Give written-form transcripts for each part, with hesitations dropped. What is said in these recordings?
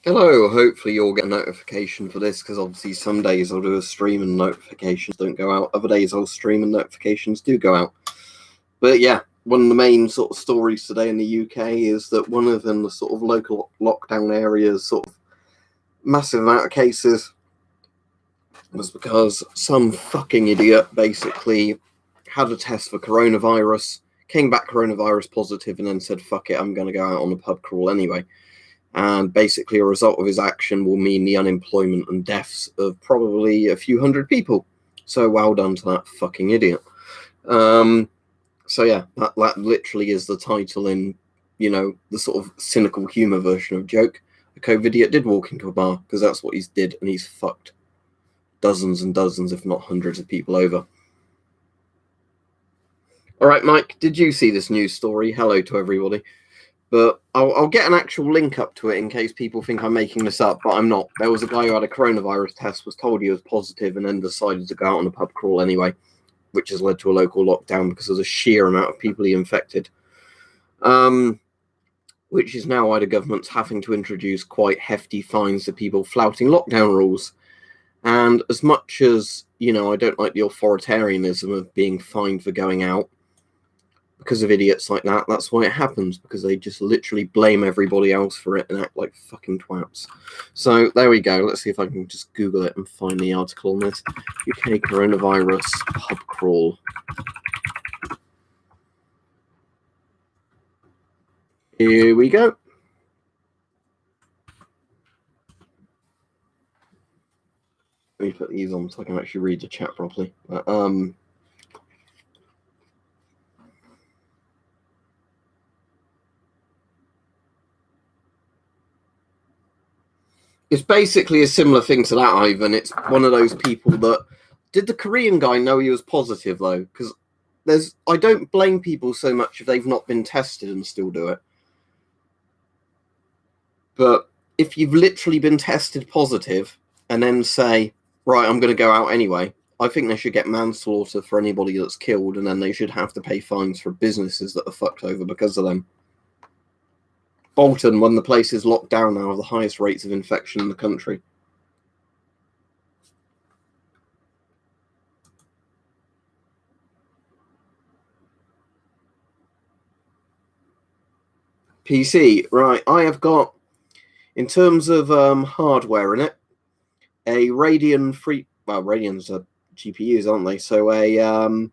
Hello, hopefully you'll get a notification for this, because obviously some days I'll do a stream and notifications don't go out. Other days I'll stream and notifications do go out. But yeah, one of the main sort of stories today in the UK is that one of them, the sort of local lockdown areas, sort of massive amount of cases, was because some fucking idiot basically had a test for coronavirus, came back coronavirus positive, and then said, fuck it, I'm going to go out on a pub crawl anyway. And basically a result of his action will mean the unemployment and deaths of probably a few hundred people. So well done to that fucking idiot. So yeah, that literally is the title in, the sort of cynical humour version of joke. A Covidiot did walk into a bar, because that's what he's did, and he's fucked dozens and dozens, if not hundreds of people over. All right, Mike, did you see this news story? Hello to everybody. But I'll get an actual link up to it in case people think I'm making this up, but I'm not. There was a guy who had a coronavirus test, was told he was positive, and then decided to go out on a pub crawl anyway, which has led to a local lockdown because of the sheer amount of people he infected. Which is now why the government's having to introduce quite hefty fines to people flouting lockdown rules. And as much as, I don't like the authoritarianism of being fined for going out, because of idiots like that, that's why it happens, because they just literally blame everybody else for it and act like fucking twats. So there we go. Let's see if I can just Google it and find the article on this. UK coronavirus pub crawl. Here we go. Let me put these on so I can actually read the chat properly. It's basically a similar thing to that, Ivan. It's one of those people that... Did the Korean guy know he was positive, though? Because I don't blame people so much if they've not been tested and still do it. But if you've literally been tested positive and then say, right, I'm going to go out anyway, I think they should get manslaughter for anybody that's killed, and then they should have to pay fines for businesses that are fucked over because of them. Bolton, one of the places locked down now, have the highest rates of infection in the country. PC, right, I have got, in terms of hardware in it, a Radeon Radeons are GPUs, aren't they? So a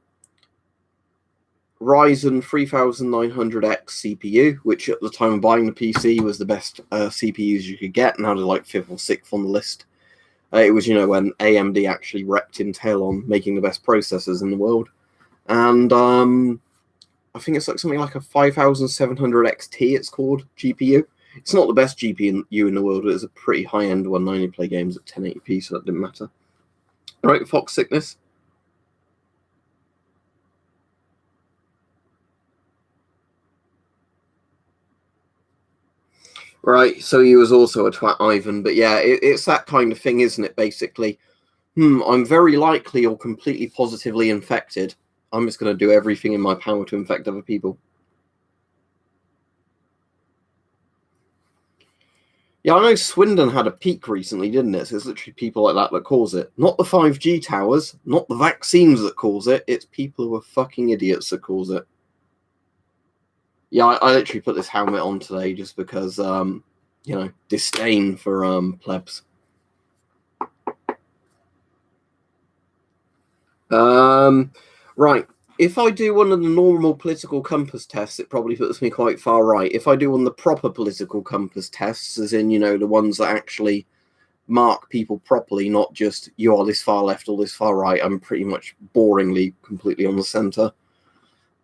Ryzen 3900X CPU, which at the time of buying the PC was the best CPUs you could get, now they're like 5th or 6th on the list. It was, when AMD actually wrecked Intel on making the best processors in the world. And I think it's like something like a 5700 XT, it's called, GPU. It's not the best GPU in the world, but it's a pretty high-end one. I only play games at 1080p, so that didn't matter. All right, Fox Sickness. Right, so he was also a twat, Ivan. But yeah, it's that kind of thing, isn't it, basically? I'm very likely or completely positively infected. I'm just going to do everything in my power to infect other people. Yeah, I know Swindon had a peak recently, didn't it? So it's literally people like that cause it. Not the 5G towers, not the vaccines that cause it. It's people who are fucking idiots that cause it. Yeah, I literally put this helmet on today just because, disdain for plebs. Right. If I do one of the normal political compass tests, it probably puts me quite far right. If I do one of the proper political compass tests, as in, the ones that actually mark people properly, not just you are this far left or this far right, I'm pretty much boringly completely on the centre,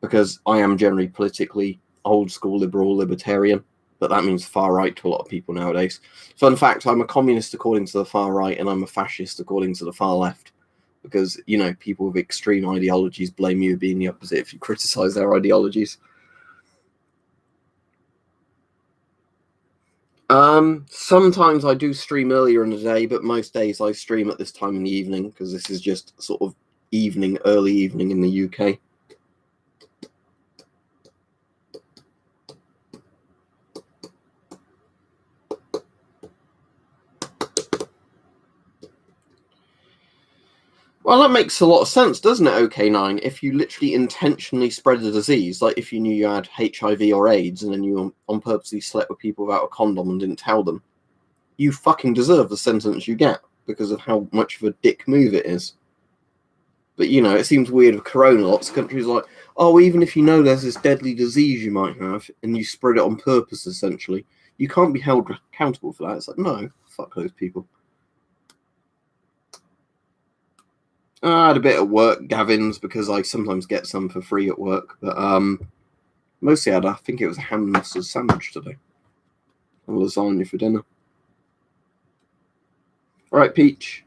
because I am generally politically old school liberal libertarian, but that means far right to a lot of people nowadays. Fun fact, I'm a communist according to the far right, and I'm a fascist according to the far left, because, people with extreme ideologies blame you being the opposite if you criticize their ideologies. Sometimes I do stream earlier in the day, but most days I stream at this time in the evening, because this is just sort of early evening in the UK. Well, that makes a lot of sense, doesn't it, OK9? If you literally intentionally spread a disease, like if you knew you had HIV or AIDS and then you on purposely slept with people without a condom and didn't tell them, you fucking deserve the sentence you get because of how much of a dick move it is. But, you know, it seems weird with corona. Lots of countries are like, oh, even if you know there's this deadly disease you might have and you spread it on purpose, essentially, you can't be held accountable for that. It's like, no, fuck those people. I had a bit at work, Gavin's, because I sometimes get some for free at work. But mostly I think it was a ham and mustard sandwich today. And lasagna for dinner. All right, Peach.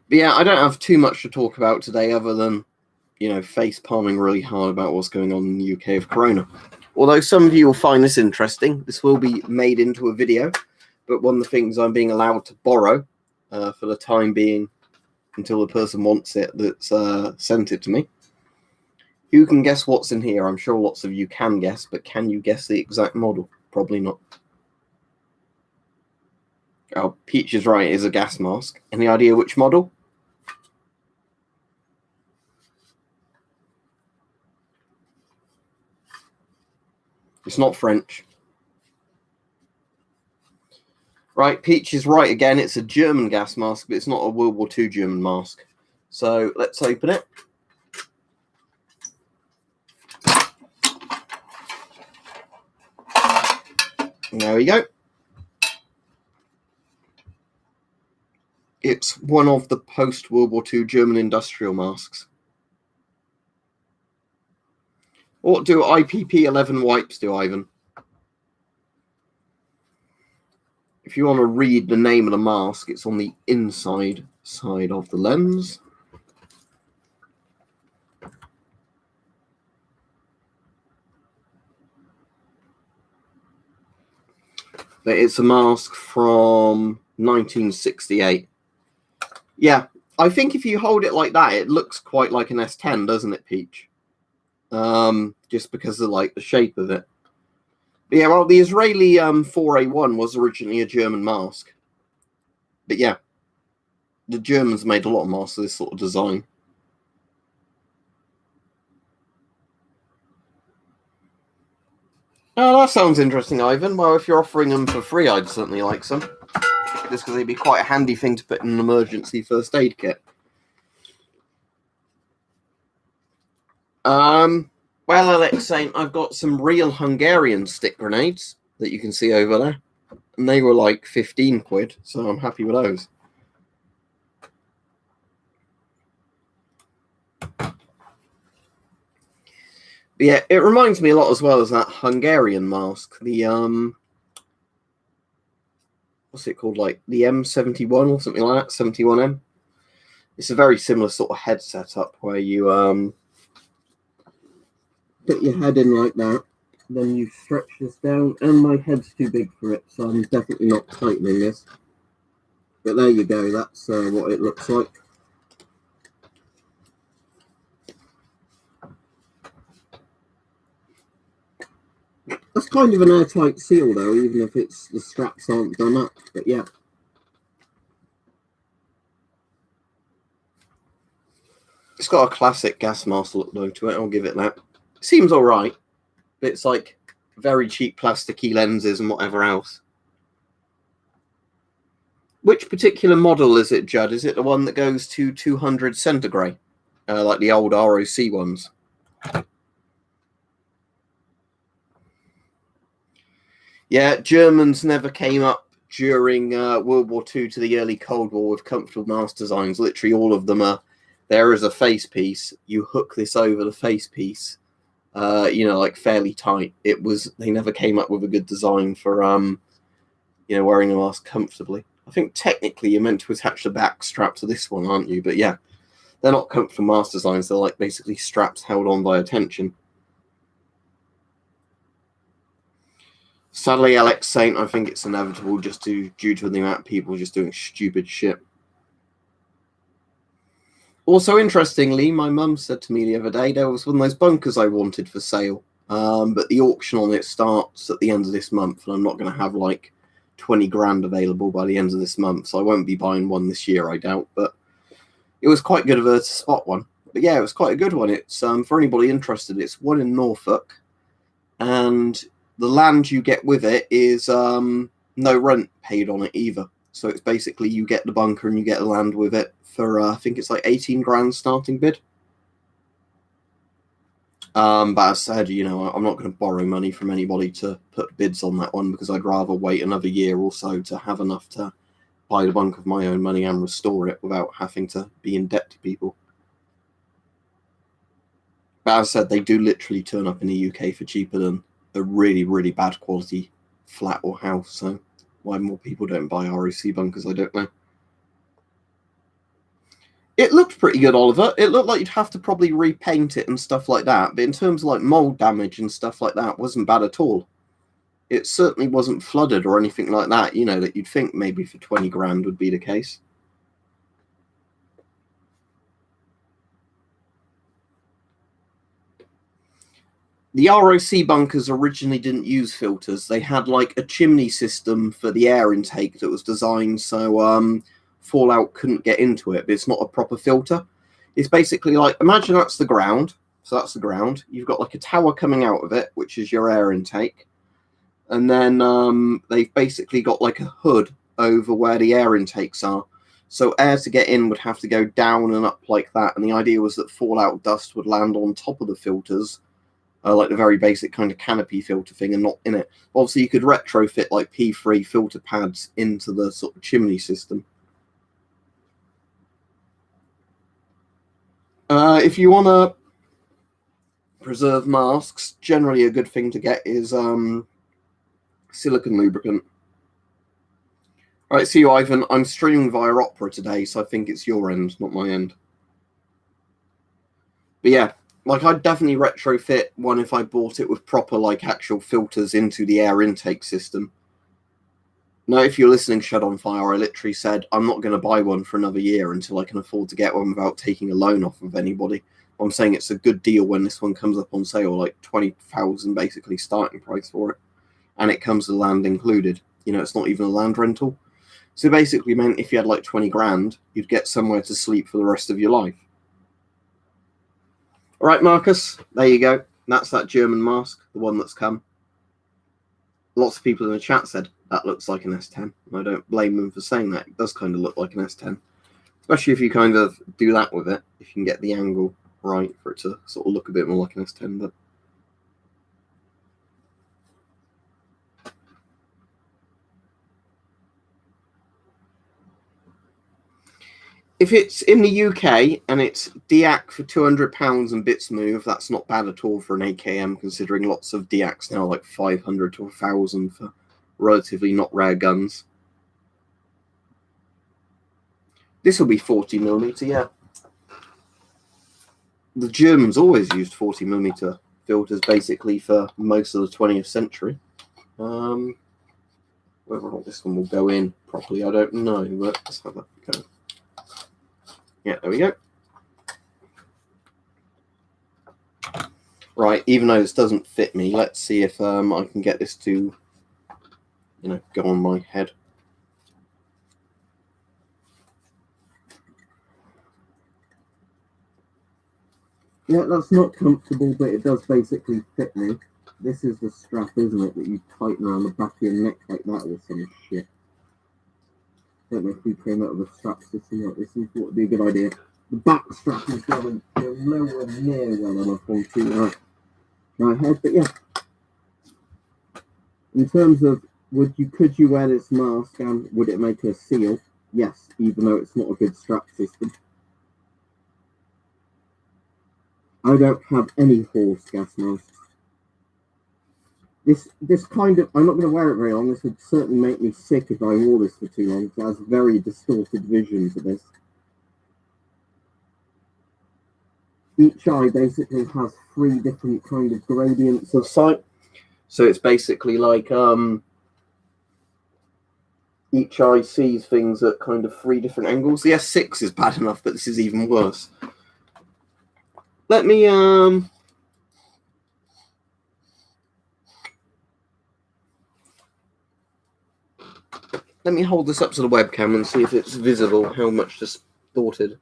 But yeah, I don't have too much to talk about today other than, you know, face palming really hard about what's going on in the UK of corona. Although some of you will find this interesting. This will be made into a video. But one of the things I'm being allowed to borrow for the time being until the person wants it that's sent it to me. Who can guess what's in here? I'm sure lots of you can guess, but can you guess the exact model? Probably not. Oh, Peach is right, it is a gas mask. Any idea which model? It's not French. Right, Peach is right again. It's a German gas mask, but it's not a World War II German mask. So let's open it. There we go. It's one of the post-World War II German industrial masks. What do IPP11 wipes do, Ivan? If you want to read the name of the mask, it's on the inside side of the lens. But it's a mask from 1968. Yeah, I think if you hold it like that, it looks quite like an S10, doesn't it, Peach? Just because of like the shape of it. But yeah, well, the Israeli 4A1 was originally a German mask. But yeah, the Germans made a lot of masks of this sort of design. Oh, that sounds interesting, Ivan. Well, if you're offering them for free, I'd certainly like some. Just because they'd be quite a handy thing to put in an emergency first aid kit. Well, Alexei, I've got some real Hungarian stick grenades that you can see over there. And they were like 15 quid, so I'm happy with those. But yeah, it reminds me a lot as well as that Hungarian mask. The, what's it called? Like the M71 or something like that, 71M. It's a very similar sort of head setup where you, put your head in like that, then you stretch this down, and my head's too big for it, so I'm definitely not tightening this. But there you go, that's what it looks like. That's kind of an airtight seal though, even if it's the straps aren't done up, but yeah. It's got a classic gas mask look though to it, I'll give it that. Seems alright, but it's like very cheap plasticky lenses and whatever else. Which particular model is it, Judd? Is it the one that goes to 200 centigrade, like the old ROC ones? Yeah, Germans never came up during World War II to the early Cold War with comfortable mask designs. Literally all of them are, there is a face piece, you hook this over the face piece, you know, like fairly tight. They never came up with a good design for, you know, wearing a mask comfortably. I think technically you're meant to attach the back strap to this one, aren't you? But yeah, they're not comfortable mask designs. They're like basically straps held on by a tension. Sadly, Alex Saint, I think it's inevitable just due to the amount of people just doing stupid shit. Also, interestingly, my mum said to me the other day there was one of those bunkers I wanted for sale, but the auction on it starts at the end of this month, and I'm not going to have like 20 grand available by the end of this month, so I won't be buying one this year, I doubt, but it was quite good of her to spot one. But yeah, it was quite a good one. It's for anybody interested, it's one in Norfolk, and the land you get with it is no rent paid on it either. So it's basically you get the bunker and you get the land with it for I think it's like 18 grand starting bid. But as I said, you know, I'm not going to borrow money from anybody to put bids on that one, because I'd rather wait another year or so to have enough to buy the bunker of my own money and restore it without having to be in debt to people. But as I said, they do literally turn up in the UK for cheaper than a really, really bad quality flat or house. So why more people don't buy ROC bunkers, I don't know. It looked pretty good, Oliver. It looked like you'd have to probably repaint it and stuff like that. But in terms of like mold damage and stuff like that, it wasn't bad at all. It certainly wasn't flooded or anything like that, you know, that you'd think maybe for 20 grand would be the case. The ROC bunkers originally didn't use filters. They had like a chimney system for the air intake that was designed so fallout couldn't get into it, but it's not a proper filter. It's basically like, imagine that's the ground. So that's the ground. You've got like a tower coming out of it, which is your air intake. And then they've basically got like a hood over where the air intakes are. So air to get in would have to go down and up like that. And the idea was that fallout dust would land on top of the filters, like the very basic kind of canopy filter thing, and not in it. Obviously, you could retrofit like P3 filter pads into the sort of chimney system. If you want to preserve masks, generally a good thing to get is silicone lubricant. All right, see you, Ivan. I'm streaming via Opera today, so I think it's your end, not my end. But yeah, like I'd definitely retrofit one if I bought it with proper like actual filters into the air intake system. Now, if you're listening, Shed on Fire, I literally said I'm not going to buy one for another year until I can afford to get one without taking a loan off of anybody. I'm saying it's a good deal when this one comes up on sale, like 20,000 basically starting price for it, and it comes with land included. You know, it's not even a land rental. So basically meant if you had like 20 grand, you'd get somewhere to sleep for the rest of your life. All right, Marcus, there you go. That's that German mask, the one that's come. Lots of people in the chat said that looks like an S10. I don't blame them for saying that. It does kind of look like an S10, especially if you kind of do that with it. If you can get the angle right for it to sort of look a bit more like an S10. But if it's in the UK and it's DIAC for £200 and bits move, that's not bad at all for an AKM, considering lots of DIACs now like 500 to 1,000 for relatively not rare guns. This will be 40mm, yeah. The Germans always used 40mm filters basically for most of the 20th century. Whether or not this one will go in properly, I don't know, but let's have a go. Yeah, there we go. Right, even though this doesn't fit me, let's see if I can get this to, you know, go on my head. Yeah, that's not comfortable, but it does basically fit me. This is the strap, isn't it, that you tighten around the back of your neck like that or some shit. I don't know if we came up with a strap system like this and thought it would be a good idea. The back strap is going nowhere near well enough onto my head, but yeah. In terms of could you wear this mask and would it make a seal? Yes, even though it's not a good strap system. I don't have any horse gas masks. This kind of, I'm not going to wear it very long. This would certainly make me sick if I wore this for too long. It has very distorted vision for this. Each eye basically has 3 different kind of gradients of sight. So it's basically like each eye sees things at kind of 3 different angles. The S6 is bad enough, but this is even worse. Let me Let me hold this up to the webcam and see if it's visible how much distorted.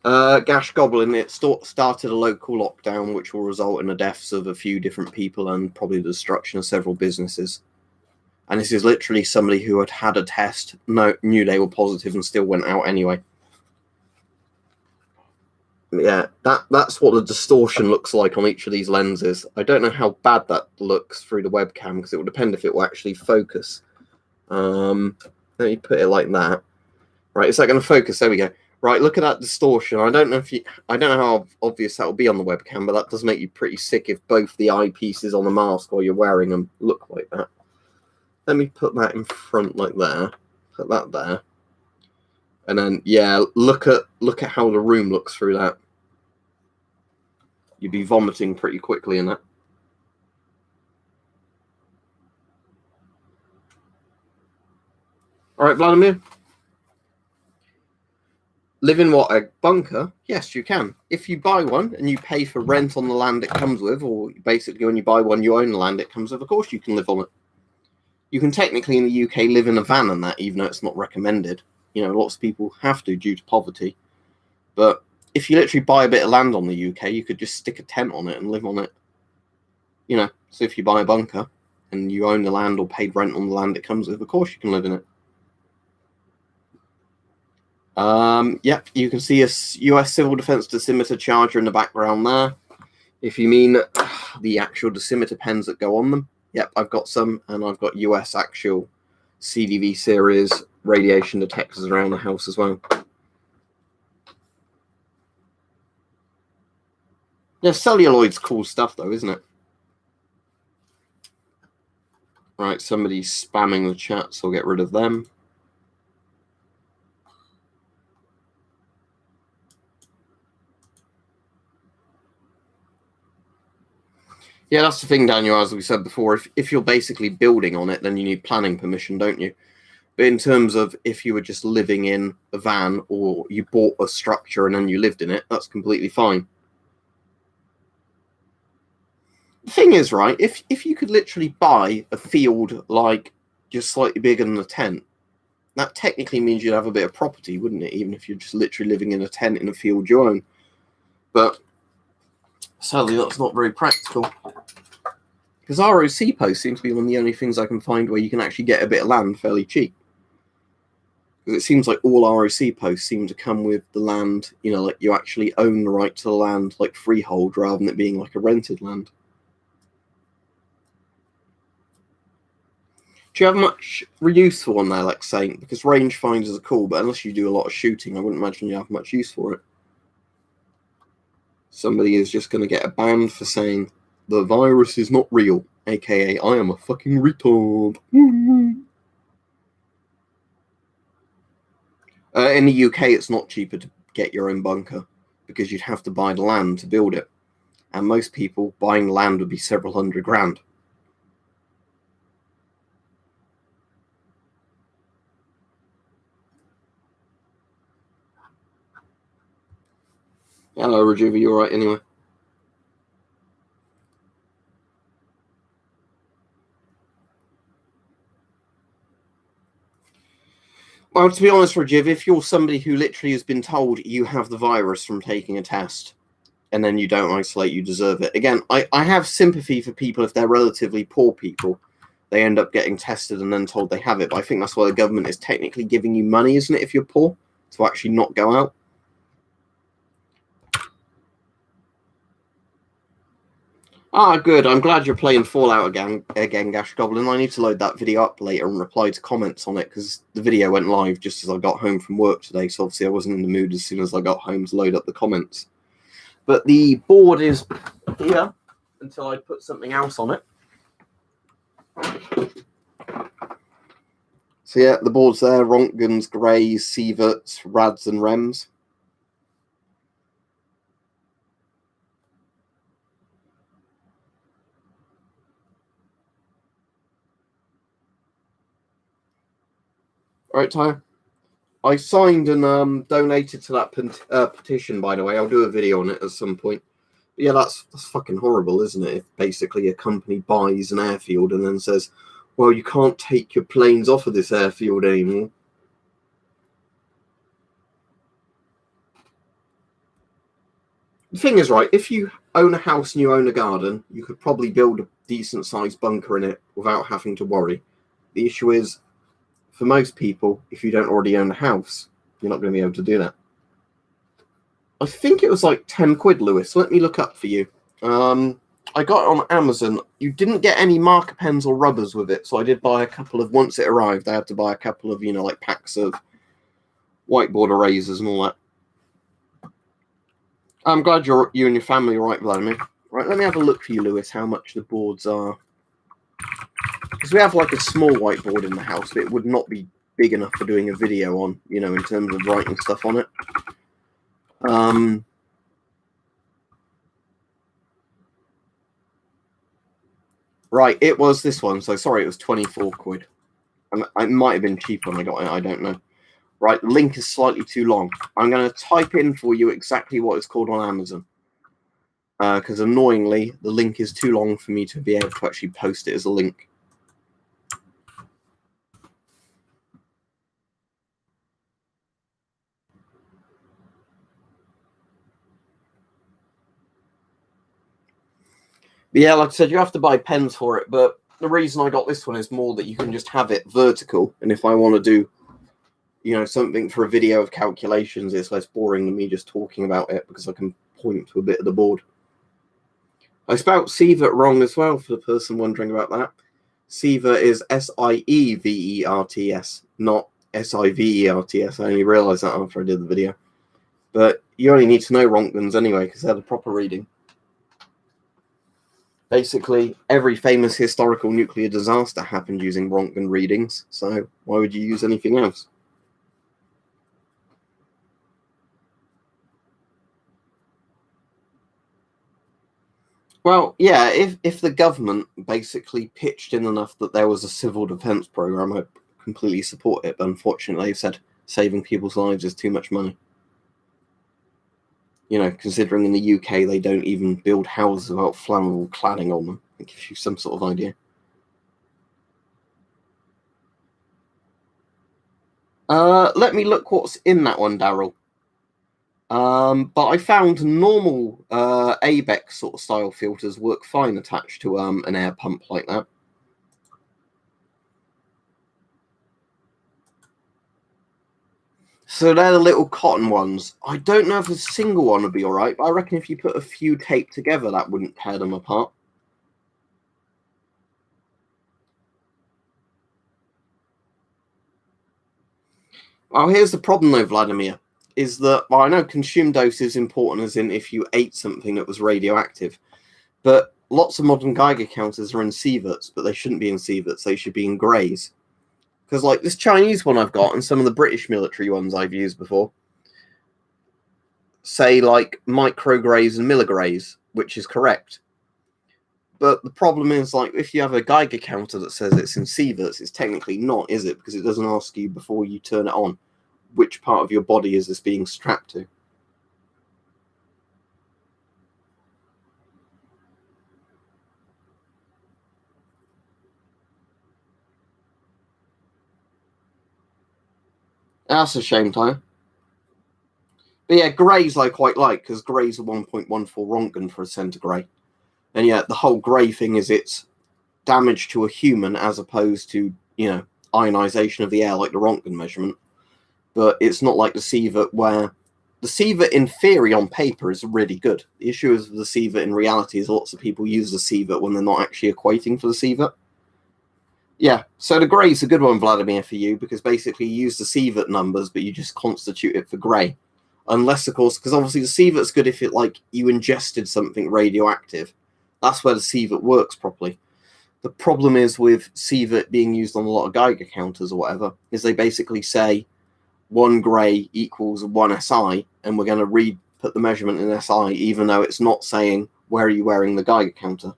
Gash Goblin, it started a local lockdown which will result in the deaths of a few different people and probably the destruction of several businesses. And this is literally somebody who had had a test, knew they were positive and still went out anyway. Yeah, that's what the distortion looks like on each of these lenses. I don't know how bad that looks through the webcam because it will depend if it will actually focus. Let me put it like that. Right, is that going to focus? There we go. Right, look at that distortion. I don't know how obvious that will be on the webcam, but that does make you pretty sick if both the eyepieces on the mask while you're wearing them look like that. Let me put that in front like there. Put that there. And then, yeah, look at how the room looks through that. You'd be vomiting pretty quickly in that. All right, Vladimir. Live in what, a bunker? Yes, you can. If you buy one and you pay for rent on the land it comes with, or basically when you buy one, you own the land it comes with, of course you can live on it. You can technically in the UK live in a van and that, even though it's not recommended. You know, lots of people have to due to poverty. But if you literally buy a bit of land on the UK, you could just stick a tent on it and live on it. You know, so if you buy a bunker and you own the land or paid rent on the land it comes with, of course you can live in it. Yep, you can see a US Civil Defense dosimeter charger in the background there. If you mean the actual dosimeter pens that go on them, yep, I've got some, and I've got US actual CDV series radiation detectors around the house as well. Yeah, celluloid's cool stuff though, isn't it? Right, somebody's spamming the chat, so I'll get rid of them. Yeah, that's the thing, Daniel, as we said before, if you're basically building on it, then you need planning permission, don't you? But in terms of if you were just living in a van or you bought a structure and then you lived in it, that's completely fine. The thing is, right, if you could literally buy a field like just slightly bigger than a tent, that technically means you'd have a bit of property, wouldn't it? Even if you're just literally living in a tent in a field you own. But sadly, that's not very practical. Because ROC posts seems to be one of the only things I can find where you can actually get a bit of land fairly cheap. Because it seems like all ROC posts seem to come with the land, you know, like you actually own the right to the land, like freehold, rather than it being like a rented land. Do you have much use for one there, like saying? Because rangefinders are cool, but unless you do a lot of shooting, I wouldn't imagine you have much use for it. Somebody is just going to get a ban for saying the virus is not real, aka I am a fucking retard. In the UK, it's not cheaper to get your own bunker because you'd have to buy the land to build it. And most people buying land would be several hundred grand. Hello, Rajuva, you alright anyway? Well, to be honest, Rajiv, if you're somebody who literally has been told you have the virus from taking a test and then you don't isolate, you deserve it. Again, I have sympathy for people if they're relatively poor people. They end up getting tested and then told they have it. But I think that's why the government is technically giving you money, isn't it, if you're poor, to actually not go out? Ah, good. I'm glad you're playing Fallout again, Gash Goblin. I need to load that video up later and reply to comments on it because the video went live just as I got home from work today. So obviously I wasn't in the mood as soon as I got home to load up the comments. But the board is here until I put something else on it. So yeah, the board's there. Rontgens, Greys, Sieverts, Rads and Rems. All right, Tyre. I signed and donated to that petition, by the way. I'll do a video on it at some point. But yeah, that's fucking horrible, isn't it? If basically a company buys an airfield and then says, well, you can't take your planes off of this airfield anymore. The thing is, right, if you own a house and you own a garden, you could probably build a decent-sized bunker in it without having to worry. The issue is, for most people, if you don't already own a house, you're not going to be able to do that. I think it was like 10 quid, Lewis. Let me look up for you. I got it on Amazon. You didn't get any marker pens or rubbers with it, so I did buy a couple of, once it arrived, I had to buy a couple of, like packs of whiteboard erasers and all that. I'm glad you and your family are right, Vladimir. Right, let me have a look for you, Lewis, how much the boards are. Because we have like a small whiteboard in the house, but it would not be big enough for doing a video on, in terms of writing stuff on it. Right, it was this one, so sorry, it was 24 quid. It might have been cheaper when I got it, I don't know. Right, the link is slightly too long. I'm going to type in for you exactly what it's called on Amazon. Because annoyingly, the link is too long for me to be able to actually post it as a link. But yeah, like I said, you have to buy pens for it, but the reason I got this one is more that you can just have it vertical, and if I want to do something for a video of calculations, it's less boring than me just talking about it because I can point to a bit of the board. I spelled Sievert wrong as well for the person wondering about that. Sievert is S-I-E-V-E-R-T-S, not S-I-V-E-R-T-S. I only realised that after I did the video. But you only need to know Rontgens anyway because they're the proper reading. Basically, every famous historical nuclear disaster happened using Rontgen readings, so why would you use anything else? Well, yeah, if the government basically pitched in enough that there was a civil defence programme, I'd completely support it, but unfortunately they've said saving people's lives is too much money. Considering in the UK they don't even build houses without flammable cladding on them. It gives you some sort of idea. Let me look what's in that one, Daryl. But I found normal ABEX sort of style filters work fine attached to an air pump like that. So they're the little cotton ones. I don't know if a single one would be all right, but I reckon if you put a few taped together, that wouldn't tear them apart. Well, here's the problem though, Vladimir, is that, well, I know consumed dose is important as in if you ate something that was radioactive, but lots of modern Geiger counters are in sieverts, but they shouldn't be in sieverts, they should be in greys. Because like this Chinese one I've got and some of the British military ones I've used before say like micrograys and milligrays, which is correct. But the problem is, like, if you have a Geiger counter that says it's in sieverts, it's technically not, is it? Because it doesn't ask you before you turn it on which part of your body is this being strapped to. That's a shame, Tyler. But yeah, greys I quite like, because greys are 1.14 Rontgen for a centigrade. And yeah, the whole grey thing is it's damage to a human as opposed to, ionization of the air like the Rontgen measurement. But it's not like the sievert where the sievert in theory on paper is really good. The issue is with the sievert in reality is lots of people use the sievert when they're not actually equating for the sievert. Yeah, so the grey's a good one, Vladimir, for you, because basically you use the sievert numbers, but you just constitute it for grey. Unless, of course, because obviously the sievert's good if it, like, you ingested something radioactive. That's where the sievert works properly. The problem is with sievert being used on a lot of Geiger counters or whatever, is they basically say 1 grey equals 1 SI, and we're going to put the measurement in SI, even though it's not saying where are you wearing the Geiger counter.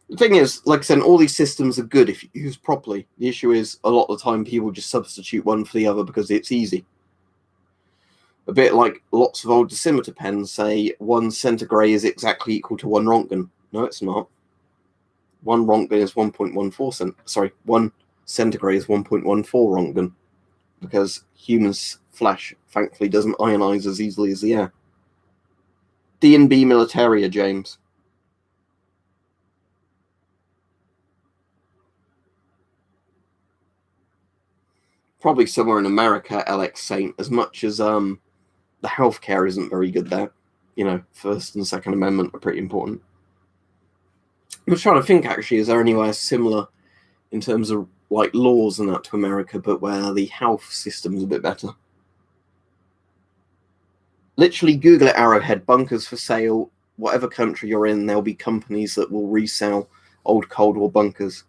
The thing is, like I said, all these systems are good if used properly. The issue is, a lot of the time, people just substitute one for the other because it's easy. A bit like lots of old decimeter pens say 1 centigrade is exactly equal to 1 Rontgen. No, it's not. 1 Rontgen is 1 centigrade is 1.14 Rontgen, because humans' flesh, thankfully, doesn't ionize as easily as the air. D&B Militaria, James. Probably somewhere in America, LX Saint, as much as the healthcare isn't very good there. First and Second Amendment are pretty important. I was trying to think, actually, is there anywhere similar in terms of like laws and that to America, but where the health system's a bit better? Literally Google it, Arrowhead, bunkers for sale. Whatever country you're in, there'll be companies that will resell old Cold War bunkers.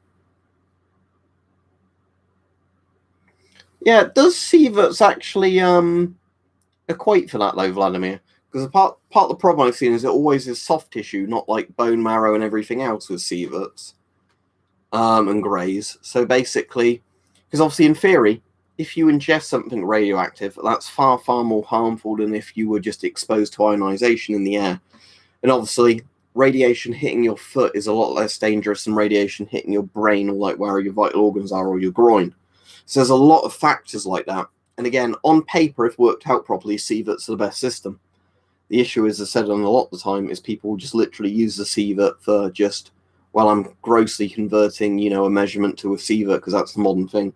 Yeah, does Sieverts actually equate for that, though, Vladimir? Because part of the problem I've seen is it always is soft tissue, not like bone marrow and everything else with Sieverts and greys. So basically, because obviously in theory, if you ingest something radioactive, that's far, far more harmful than if you were just exposed to ionization in the air. And obviously, radiation hitting your foot is a lot less dangerous than radiation hitting your brain or like where your vital organs are or your groin. So there's a lot of factors like that. And again, on paper, if worked out properly, Sieverts are the best system. The issue is, as I said on a lot of the time, is people just literally use the Sievert for just, well, I'm grossly converting, a measurement to a Sievert because that's the modern thing.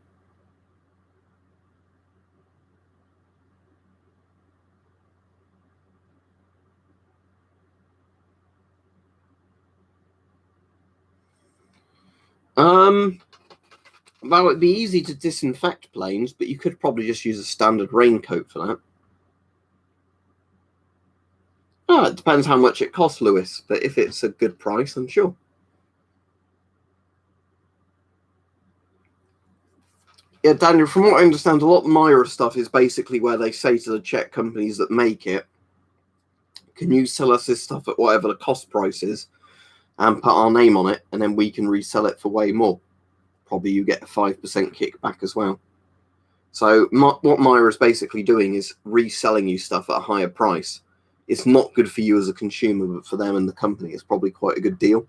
Well, it'd be easy to disinfect planes, but you could probably just use a standard raincoat for that. Oh, it depends how much it costs, Lewis, but if it's a good price, I'm sure. Yeah, Daniel, from what I understand, a lot of Myra stuff is basically where they say to the Czech companies that make it, can you sell us this stuff at whatever the cost price is and put our name on it, and then we can resell it for way more. Probably you get a 5% kickback as well. So what Myra is basically doing is reselling you stuff at a higher price. It's not good for you as a consumer, but for them and the company, it's probably quite a good deal.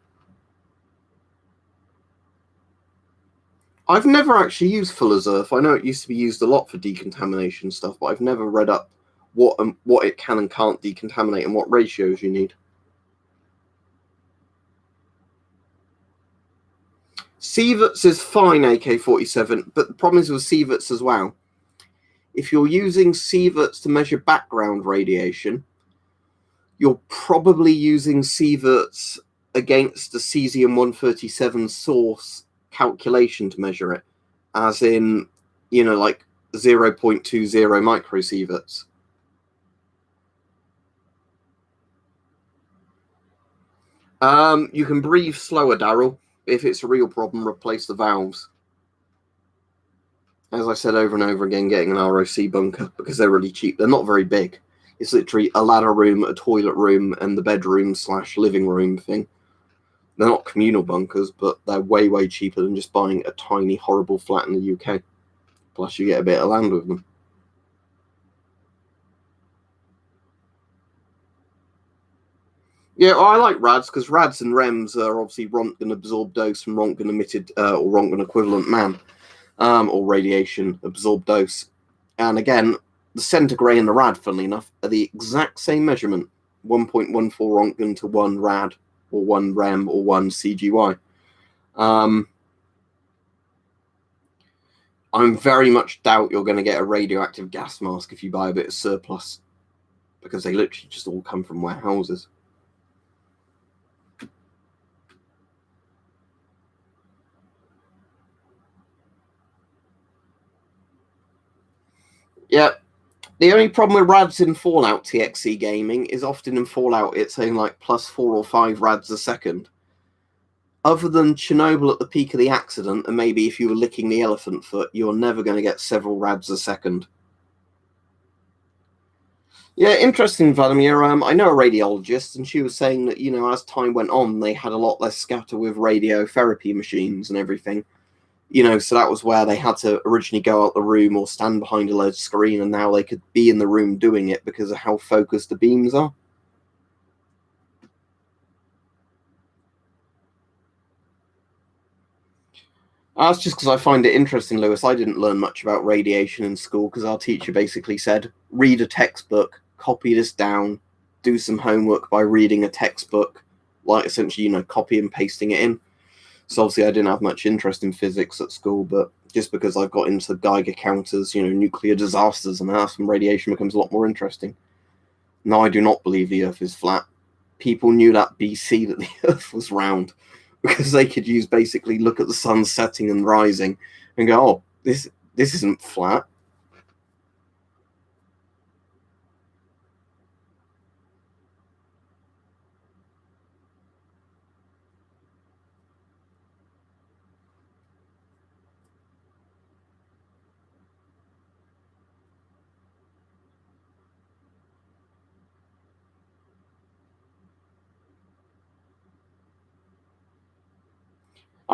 I've never actually used Fuller's Earth. I know it used to be used a lot for decontamination stuff, but I've never read up what it can and can't decontaminate and what ratios you need. Sieverts is fine, AK-47, but the problem is with Sieverts as well. If you're using Sieverts to measure background radiation, you're probably using Sieverts against the cesium-137 source calculation to measure it, as in, like 0.20 microsieverts. You can breathe slower, Daryl. If it's a real problem, replace the valves. As I said over and over again, getting an ROC bunker, because they're really cheap. They're not very big. It's literally a ladder room, a toilet room, and the bedroom/living room thing. They're not communal bunkers, but they're way, way cheaper than just buying a tiny, horrible flat in the UK. Plus, you get a bit of land with them. Yeah, well, I like RADs because RADs and REMs are obviously Rontgen absorbed dose and Rontgen emitted or Rontgen equivalent man, or radiation absorbed dose. And again, the centigrade and the RAD, funnily enough, are the exact same measurement: 1.14 Rontgen to 1 RAD or 1 REM or 1 CGY. I'm very much doubt you're going to get a radioactive gas mask if you buy a bit of surplus, because they literally just all come from warehouses. Yeah, the only problem with rads in Fallout TXE gaming is often in Fallout it's saying like +4 or 5 rads a second. Other than Chernobyl at the peak of the accident, and maybe if you were licking the elephant foot, you're never going to get several rads a second. Yeah, interesting, Vladimir. I know a radiologist, and she was saying that, as time went on, they had a lot less scatter with radiotherapy machines and everything. So that was where they had to originally go out the room or stand behind a large screen, and now they could be in the room doing it because of how focused the beams are. That's just because I find it interesting, Lewis. I didn't learn much about radiation in school because our teacher basically said, read a textbook, copy this down, do some homework by reading a textbook, like essentially, copy and pasting it in. So obviously I didn't have much interest in physics at school, but just because I've got into Geiger counters, nuclear disasters and that, and radiation becomes a lot more interesting. No, I do not believe the Earth is flat. People knew that BC that the Earth was round because they could basically look at the sun setting and rising and go, oh, this isn't flat.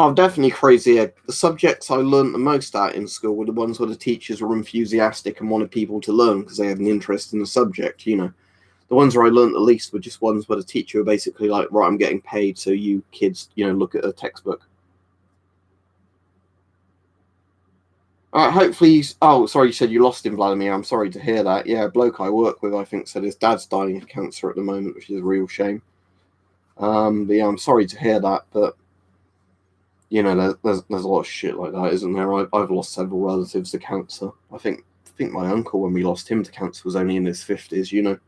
Oh, definitely crazy. The subjects I learned the most at in school were the ones where the teachers were enthusiastic and wanted people to learn because they had an interest in the subject. The ones where I learned the least were just ones where the teacher were basically like, right, I'm getting paid, so you kids, look at a textbook. Hopefully, oh, sorry, you said you lost him, Vladimir. I'm sorry to hear that. Yeah, a bloke I work with, I think, said his dad's dying of cancer at the moment, which is a real shame. But yeah, I'm sorry to hear that, but there's a lot of shit like that, isn't there? I've lost several relatives to cancer. I think my uncle, when we lost him to cancer, was only in his 50s.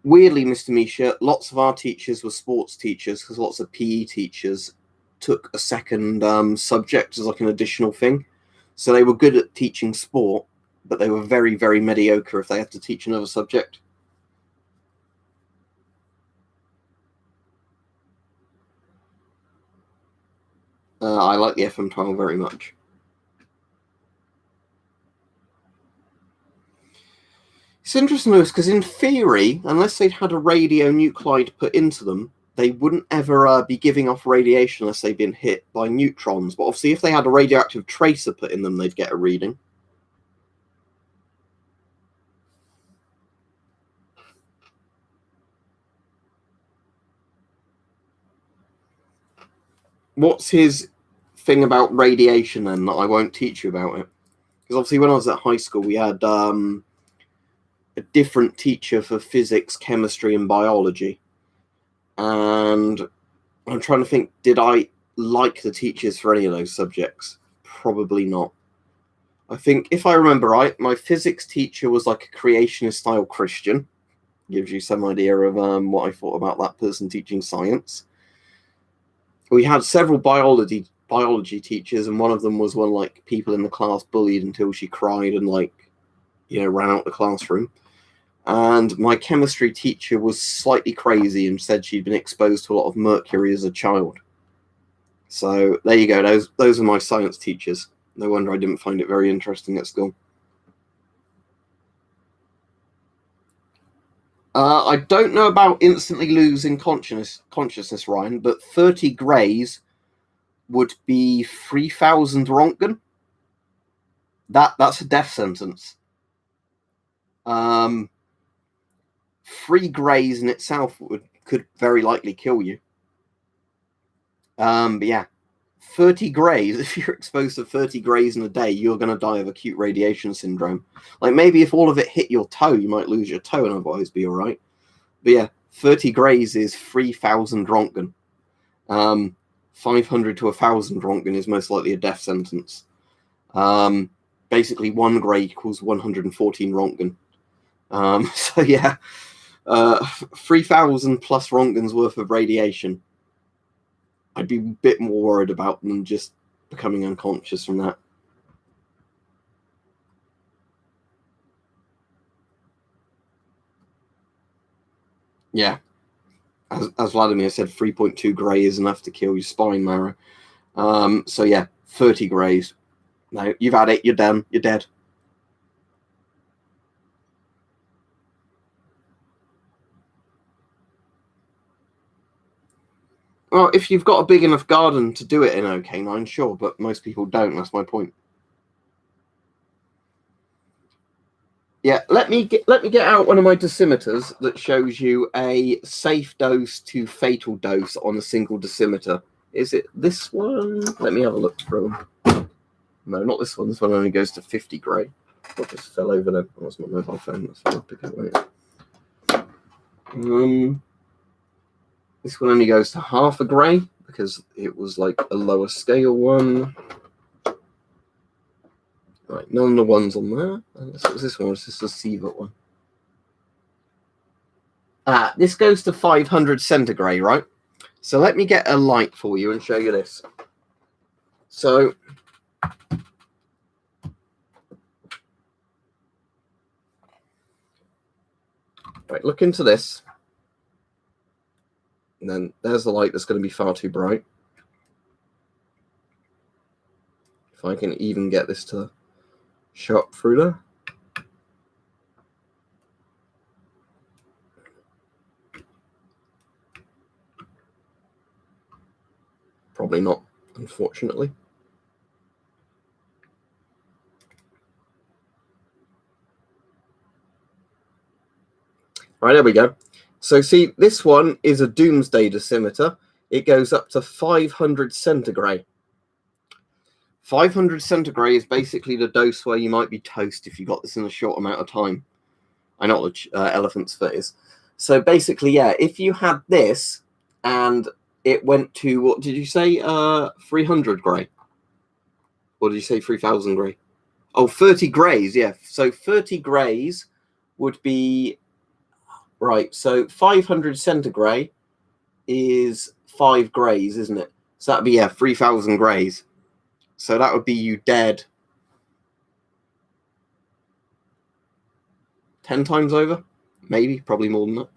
Weirdly, Mr. Misha, lots of our teachers were sports teachers because lots of PE teachers took a second subject as like an additional thing. So they were good at teaching sport, but they were very, very mediocre if they had to teach another subject. I like the FM12 very much. It's interesting, Lewis, because in theory, unless they'd had a radionuclide put into them, they wouldn't ever be giving off radiation unless they'd been hit by neutrons. But obviously, if they had a radioactive tracer put in them, they'd get a reading. What's his thing about radiation then that I won't teach you about it? Because obviously, when I was at high school, we had a different teacher for physics, chemistry, and biology. And I'm trying to think, did I like the teachers for any of those subjects? Probably not. I think, if I remember right, my physics teacher was like a creationist style Christian. Gives you some idea of what I thought about that person teaching science. We had several biology teachers, and one of them was one like people in the class bullied until she cried and ran out the classroom. And my chemistry teacher was slightly crazy and said she'd been exposed to a lot of mercury as a child. So there you go. Those are my science teachers. No wonder I didn't find it very interesting at school. I don't know about instantly losing consciousness, Ryan, but 30 grays would be 3,000 Rontgen. That's a death sentence. 3 grays in itself could very likely kill you. But yeah, 30 grays, if you're exposed to 30 grays in a day, you're going to die of acute radiation syndrome. Like maybe if all of it hit your toe, you might lose your toe and otherwise be all right. But yeah, 30 grays is 3,000 Rontgen. 500 to 1,000 Rontgen is most likely a death sentence. Basically, 1 gray equals 114 Rontgen. So yeah, 3,000 plus Rontgen's worth of radiation. I'd be a bit more worried about than just becoming unconscious from that. Yeah. As Vladimir said, 3.2 gray is enough to kill your spine marrow. So yeah, 30 grays. No, you've had it. You're done. You're dead. Well, if you've got a big enough garden to do it in OK9, sure, but most people don't. That's my point. Yeah, let me get out one of my dosimeters that shows you a safe dose to fatal dose on a single dosimeter. Is it this one? Let me have a look through. No, not this one. This one only goes to 50 gray. I just fell over there. That was my mobile phone. That's why I'll pick it away. This one only goes to half a gray because it was like a lower scale one. Right, none of the ones on there. What was this one? Was this a Sievert one? This goes to 500 centigrade, right? So let me get a light for you and show you this. So right, look into this. And then there's the light that's going to be far too bright. If I can even get this to show up through there. Probably not, unfortunately. Right, there we go. So see, this one is a doomsday dosimeter. It goes up to 500 centigrade. 500 centigrade is basically the dose where you might be toast if you got this in a short amount of time. I know what elephant's foot is. So basically, yeah, if you had this and it went to, what did you say, 300 gray? Or did you say 3,000 gray? Oh, 30 grays, yeah. So 30 grays would be, right, so 500 centigrade is 5 grays, isn't it? So that'd be, yeah, 3,000 grays. So that would be you dead 10 times over, maybe, probably more than that.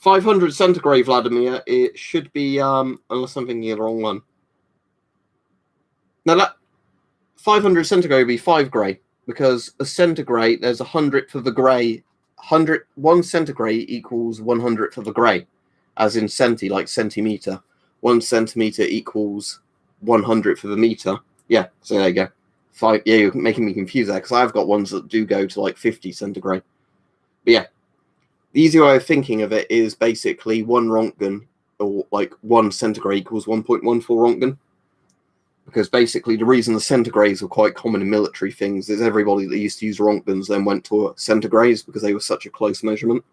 $500 centigrade, Vladimir. It should be, unless I'm thinking of the wrong one. Now that 500 centigrade would be 5 gray, because a centigrade, there's a 100th of a gray. 1 centigrade equals 100th of a gray, as in centi, like centimeter. 1 centimeter equals 100th of a meter. Yeah, so there you go. 5. Yeah, you're making me confused there, because I've got ones that do go to like 50 centigrade. But yeah, the easy way of thinking of it is basically 1 Rontgen, or like 1 centigrade equals 1.14 Rontgen. Because basically the reason the centigrades were quite common in military things is everybody that used to use Rontgens then went to centigrades because they were such a close measurement.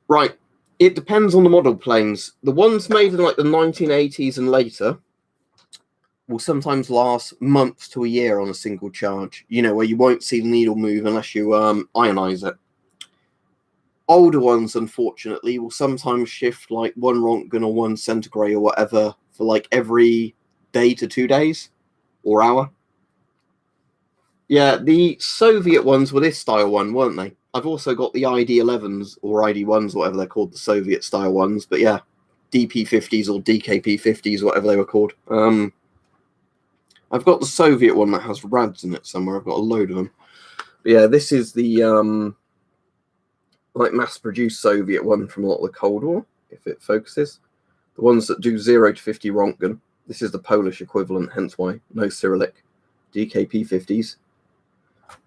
Right, it depends on the model planes. The ones made in like the 1980s and later will sometimes last months to a year on a single charge, you know, where you won't see the needle move unless you ionize it. Older ones, unfortunately, will sometimes shift like 1 Rontgen or 1 centigrade or whatever for like every day to 2 days or hour. Yeah, the Soviet ones were this style one, weren't they? I've also got the ID11s or ID1s, whatever they're called, the Soviet style ones. But yeah, DP50s or DKP50s, whatever they were called. I've got the Soviet one that has rads in it somewhere. I've got a load of them. But yeah, this is the like mass-produced Soviet one from a lot of the Cold War, if it focuses. The ones that do 0 to 50 Rontgen. This is the Polish equivalent, hence why no Cyrillic. DKP50s.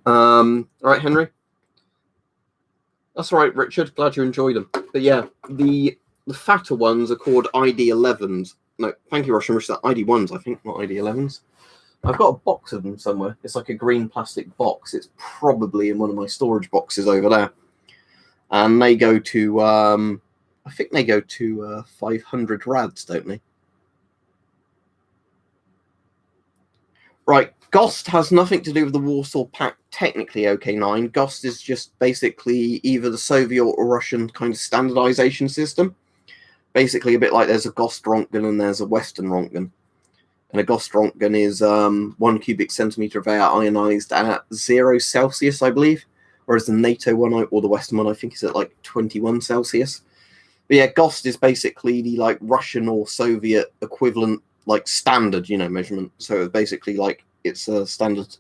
All right, Henry. That's all right, Richard. Glad you enjoyed them. But yeah, the fatter ones are called ID11s. No, thank you, Russian Richard. ID1s, I think, not ID11s. I've got a box of them somewhere. It's like a green plastic box. It's probably in one of my storage boxes over there. And they go to, I think they go to 500 rads, don't they? Right, GOST has nothing to do with the Warsaw Pact, technically, OK9. GOST is just basically either the Soviet or Russian kind of standardization system. Basically, a bit like there's a GOST Rontgen and there's a Western Rontgen. And a GOST Rontgen is 1 cubic centimeter of air ionized at 0 Celsius, I believe. Whereas the NATO one, or the Western one, I think is at like 21 Celsius. But yeah, GOST is basically the like Russian or Soviet equivalent, like standard, you know, measurement. So it's basically like it's a standard.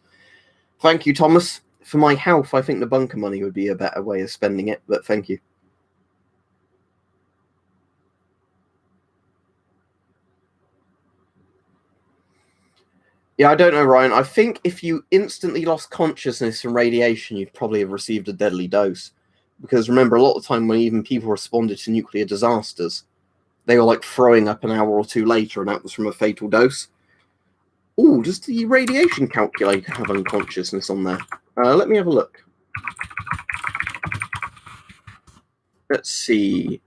Thank you, Thomas. For my health, I think the bunker money would be a better way of spending it, but thank you. Yeah, I don't know, Ryan. I think if you instantly lost consciousness from radiation, you'd probably have received a deadly dose. Because remember, a lot of the time when even people responded to nuclear disasters, they were like throwing up an hour or two later, and that was from a fatal dose. Oh, does the radiation calculator have unconsciousness on there? Let me have a look. Let's see.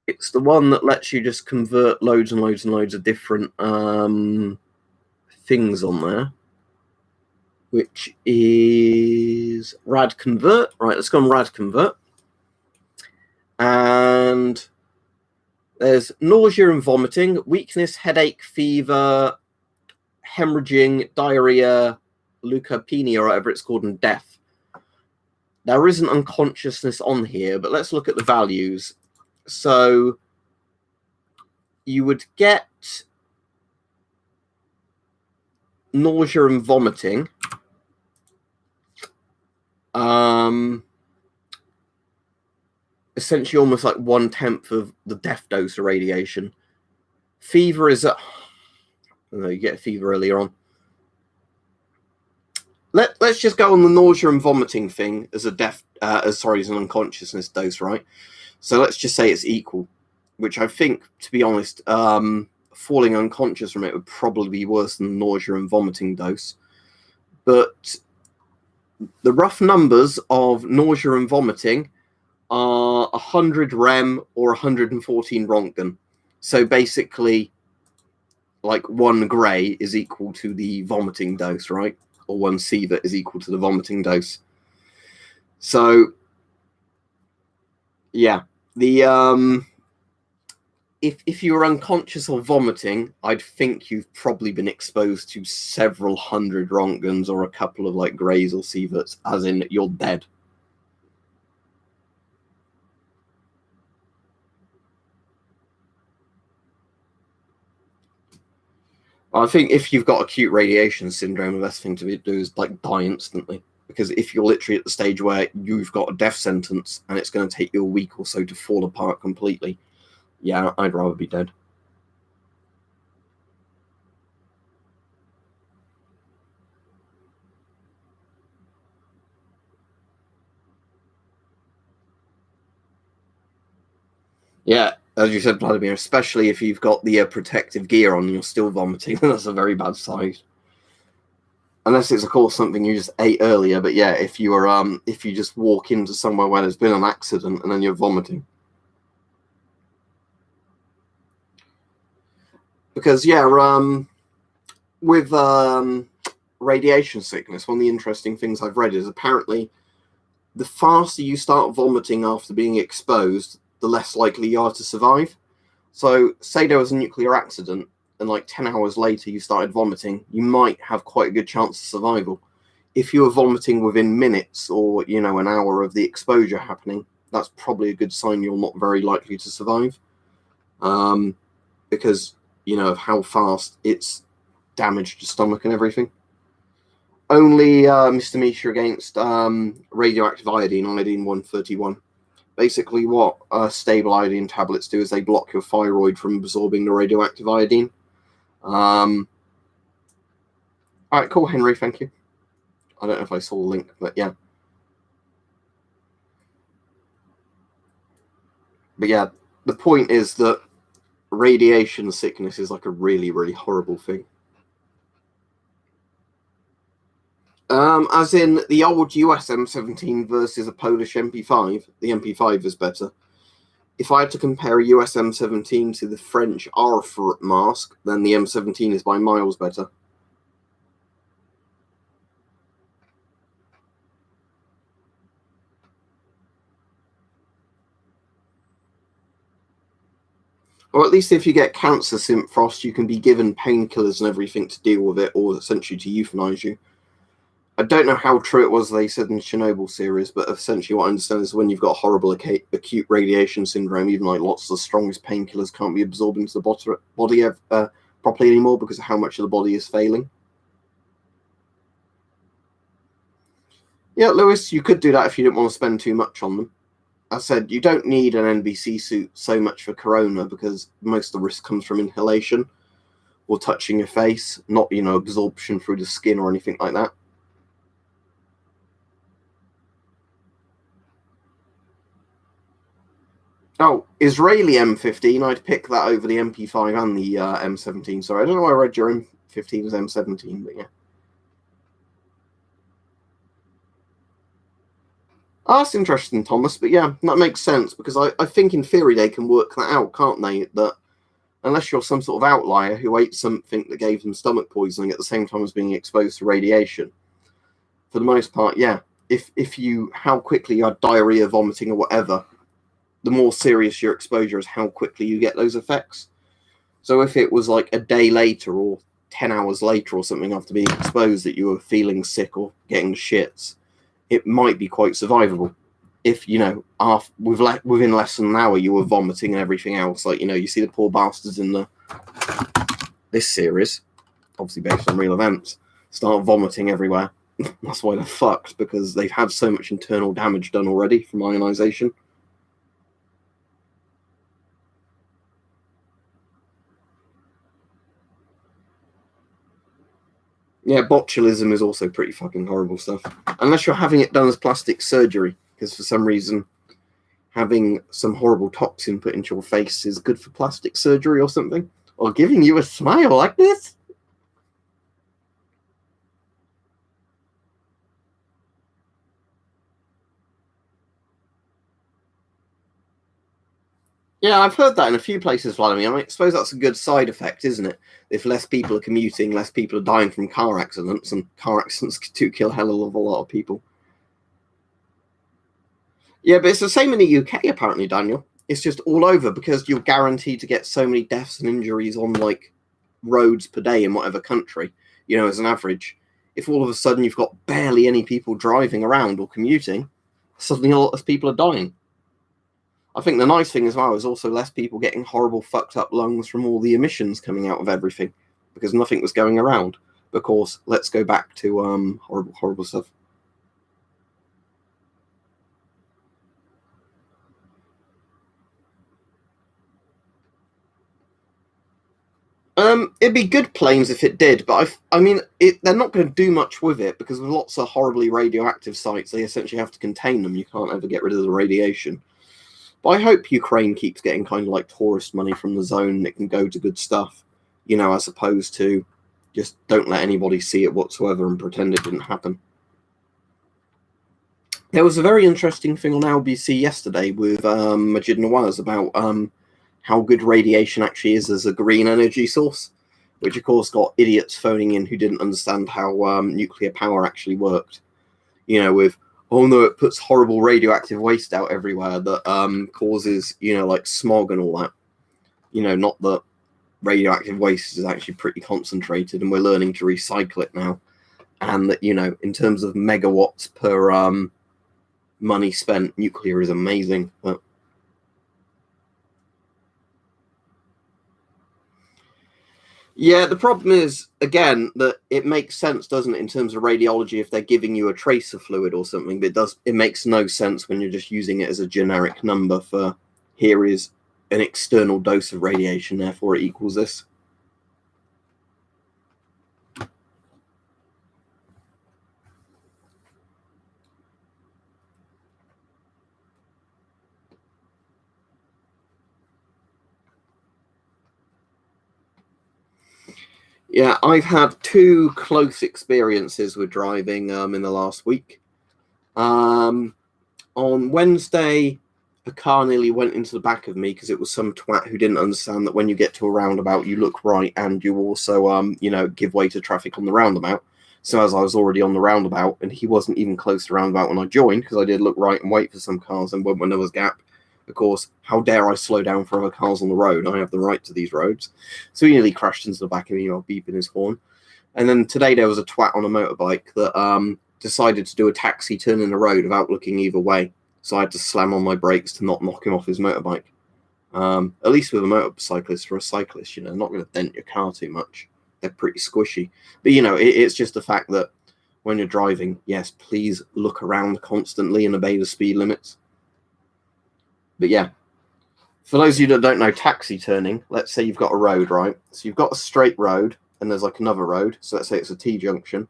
It's the one that lets you just convert loads and loads and loads of different things on there, which is rad convert. Right, let's go on rad convert. And there's nausea and vomiting, weakness, headache, fever, hemorrhaging, diarrhea, leukopenia, or whatever it's called, and death. There isn't unconsciousness on here, but let's look at the values. So you would get nausea and vomiting. Essentially almost like 1/10 of the death dose of radiation. Fever is at... you get a fever earlier on. Let's just go on the nausea and vomiting thing as as an unconsciousness dose, right? So let's just say it's equal, which I think, to be honest, falling unconscious from it would probably be worse than the nausea and vomiting dose. But the rough numbers of nausea and vomiting are 100 rem or 114 Rontgen. So basically, like 1 gray is equal to the vomiting dose, right? Or 1 sievert is equal to the vomiting dose. So, yeah, the if you were unconscious or vomiting, I'd think you've probably been exposed to several hundred Rontgens or a couple of like grays or sieverts, as in you're dead. I think if you've got acute radiation syndrome, the best thing to do is like die instantly. Because if you're literally at the stage where you've got a death sentence and it's going to take you a week or so to fall apart completely, yeah, I'd rather be dead. Yeah, as you said, Vladimir, especially if you've got the protective gear on and you're still vomiting, that's a very bad sign. Unless it's, of course, something you just ate earlier. But yeah, if you were, if you just walk into somewhere where there's been an accident and then you're vomiting. Because, yeah, with radiation sickness, one of the interesting things I've read is apparently the faster you start vomiting after being exposed, the less likely you are to survive. So, say there was a nuclear accident, and like 10 hours later you started vomiting, you might have quite a good chance of survival. If you were vomiting within minutes or, an hour of the exposure happening, that's probably a good sign you're not very likely to survive. Because, of how fast it's damaged your stomach and everything. Only Mr. Misha against radioactive iodine, iodine 131. Basically, what stable iodine tablets do is they block your thyroid from absorbing the radioactive iodine. All right, cool, Henry, thank you. I don't know if I saw the link, but yeah. But yeah, the point is that radiation sickness is like a really, really horrible thing. As in the old US M17 versus a Polish MP5, the MP5 is better. If I had to compare a US M17 to the French Arfurt mask, then the M17 is by miles better. Or at least if you get cancer, Simfrost, you can be given painkillers and everything to deal with it, or essentially to euthanize you. I don't know how true it was they said in the Chernobyl series, but essentially what I understand is when you've got horrible acute radiation syndrome, even like lots of the strongest painkillers can't be absorbed into the body properly anymore because of how much of the body is failing. Yeah, Lewis, you could do that if you didn't want to spend too much on them. I said you don't need an NBC suit so much for corona because most of the risk comes from inhalation or touching your face, not, absorption through the skin or anything like that. Oh, Israeli M15. I'd pick that over the MP5 and the M17. Sorry, I don't know why I read your M15 as M17, but yeah. Oh, that's interesting, Thomas. But yeah, that makes sense because I think in theory they can work that out, can't they? That unless you're some sort of outlier who ate something that gave them stomach poisoning at the same time as being exposed to radiation, for the most part, yeah. If you how quickly you had diarrhea, vomiting, or whatever, the more serious your exposure is how quickly you get those effects. So if it was like a day later or 10 hours later or something after being exposed that you were feeling sick or getting shits, it might be quite survivable. If, within less than an hour you were vomiting and everything else, like, you see the poor bastards in this series, obviously based on real events, start vomiting everywhere. That's why they're fucked, because they've had so much internal damage done already from ionization. Yeah, botulism is also pretty fucking horrible stuff. Unless you're having it done as plastic surgery, because for some reason having some horrible toxin put into your face is good for plastic surgery or something. Or giving you a smile like this. Yeah, I've heard that in a few places, Vladimir. I suppose that's a good side effect, isn't it? If less people are commuting, less people are dying from car accidents, and car accidents do kill a hell of a lot of people. Yeah, but it's the same in the UK, apparently, Daniel. It's just all over because you're guaranteed to get so many deaths and injuries on, like, roads per day in whatever country, as an average. If all of a sudden you've got barely any people driving around or commuting, suddenly a lot of people are dying. I think the nice thing as well is also less people getting horrible fucked up lungs from all the emissions coming out of everything because nothing was going around. Of course, let's go back to horrible stuff. It'd be good planes if it did, but they're not going to do much with it because with lots of horribly radioactive sites, they essentially have to contain them. You can't ever get rid of the radiation. But I hope Ukraine keeps getting kind of like tourist money from the zone that can go to good stuff, as opposed to just don't let anybody see it whatsoever and pretend it didn't happen. There was a very interesting thing on LBC yesterday with Majid Nawaz about how good radiation actually is as a green energy source, which of course got idiots phoning in who didn't understand how nuclear power actually worked. With, oh no, it puts horrible radioactive waste out everywhere that causes, like smog and all that. Not that radioactive waste is actually pretty concentrated and we're learning to recycle it now. And that, in terms of megawatts per money spent, nuclear is amazing. But yeah, the problem is, again, that it makes sense, doesn't it, in terms of radiology if they're giving you a tracer fluid or something, but it makes no sense when you're just using it as a generic number for here is an external dose of radiation, therefore it equals this. Yeah, I've had two close experiences with driving in the last week. On Wednesday, a car nearly went into the back of me because it was some twat who didn't understand that when you get to a roundabout, you look right and you also, give way to traffic on the roundabout. So as I was already on the roundabout and he wasn't even close to the roundabout when I joined because I did look right and wait for some cars and when there was gap. Of course, how dare I slow down for other cars on the road? I have the right to these roads. So he nearly crashed into the back of me while beeping his horn. And then today there was a twat on a motorbike that decided to do a taxi turn in the road without looking either way. So I had to slam on my brakes to not knock him off his motorbike. At least with a motorcyclist or a cyclist, not going to dent your car too much. They're pretty squishy. But, it's just the fact that when you're driving, yes, please look around constantly and obey the speed limits. But yeah, for those of you that don't know taxi turning, let's say you've got a road, right? So you've got a straight road and there's like another road. So let's say it's a T-junction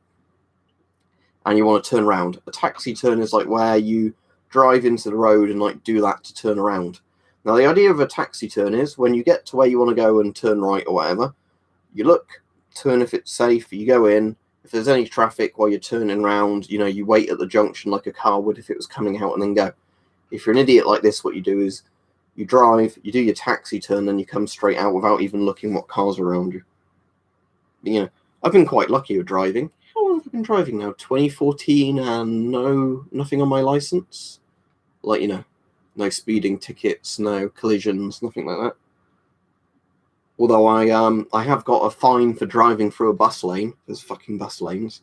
and you want to turn around. A taxi turn is like where you drive into the road and like do that to turn around. Now, the idea of a taxi turn is when you get to where you want to go and turn right or whatever, you look, turn if it's safe, you go in. If there's any traffic while you're turning around, you wait at the junction like a car would if it was coming out and then go. If you're an idiot like this, what you do is you drive, you do your taxi turn, then you come straight out without even looking what cars are around you. I've been quite lucky with driving. How long have I been driving now? 2014 and nothing on my license. Like, no speeding tickets, no collisions, nothing like that. Although I have got a fine for driving through a bus lane. There's fucking bus lanes.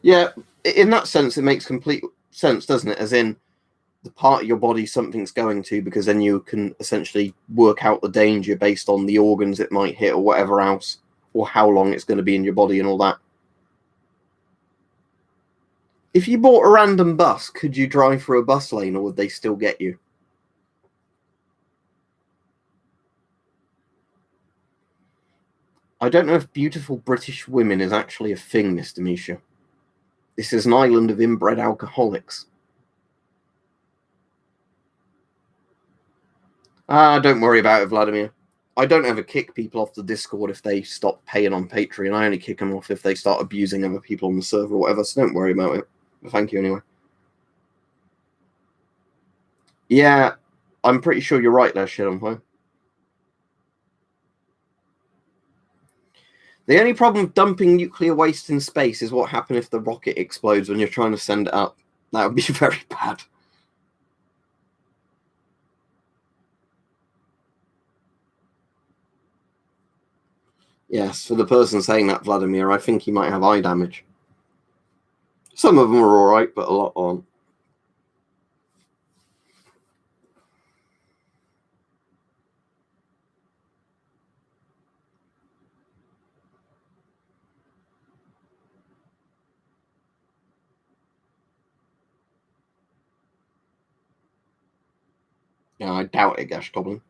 Yeah, in that sense, it makes complete sense, doesn't it? As in, the part of your body something's going to, because then you can essentially work out the danger based on the organs it might hit or whatever else, or how long it's going to be in your body and all that. If you bought a random bus, could you drive through a bus lane, or would they still get you? I don't know if beautiful British women is actually a thing, Mr. Misha. This is an island of inbred alcoholics. Don't worry about it, Vladimir. I don't ever kick people off the Discord if they stop paying on Patreon. I only kick them off if they start abusing other people on the server or whatever, so don't worry about it. But thank you anyway. Yeah, I'm pretty sure you're right there, Shadowfire. The only problem with dumping nuclear waste in space is what happens if the rocket explodes when you're trying to send it up. That would be very bad. Yes, for the person saying that, Vladimir, I think he might have eye damage. Some of them are alright, but a lot aren't. Yeah, I doubt it, Gash Goblin.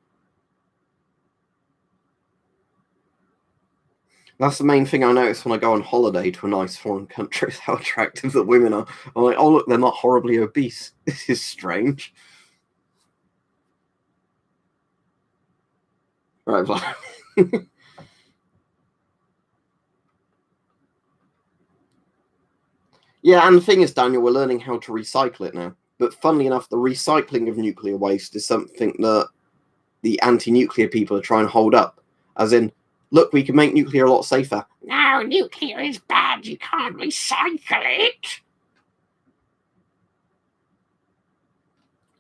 That's the main thing I notice when I go on holiday to a nice foreign country, is how attractive the women are. I'm like, oh, look, they're not horribly obese. This is strange. Right, Vlad. Yeah, and the thing is, Daniel, we're learning how to recycle it now. But funnily enough, the recycling of nuclear waste is something that the anti-nuclear people are trying to hold up. As in, look, we can make nuclear a lot safer. No, nuclear is bad. You can't recycle it.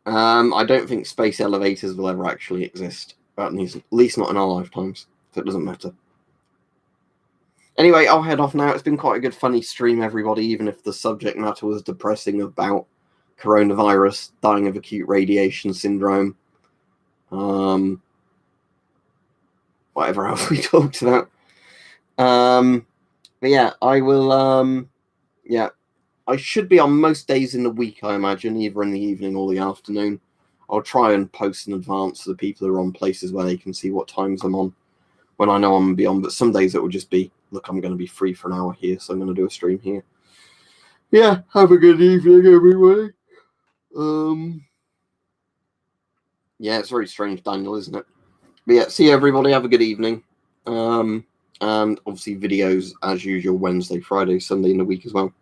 I don't think space elevators will ever actually exist. At least not in our lifetimes. So it doesn't matter. Anyway, I'll head off now. It's been quite a good, funny stream, everybody, even if the subject matter was depressing about coronavirus, dying of acute radiation syndrome, whatever else we talked about. But yeah, I will, I should be on most days in the week, I imagine, either in the evening or the afternoon. I'll try and post in advance so the people who are on places where they can see what times I'm on when I know I'm going to be on. But some days it will just be, look, I'm going to be free for an hour here, so I'm going to do a stream here. Yeah, have a good evening, everybody. Yeah, it's very strange, Daniel, isn't it? But yeah, see everybody, have a good evening. And obviously videos, as usual, Wednesday, Friday, Sunday in the week as well.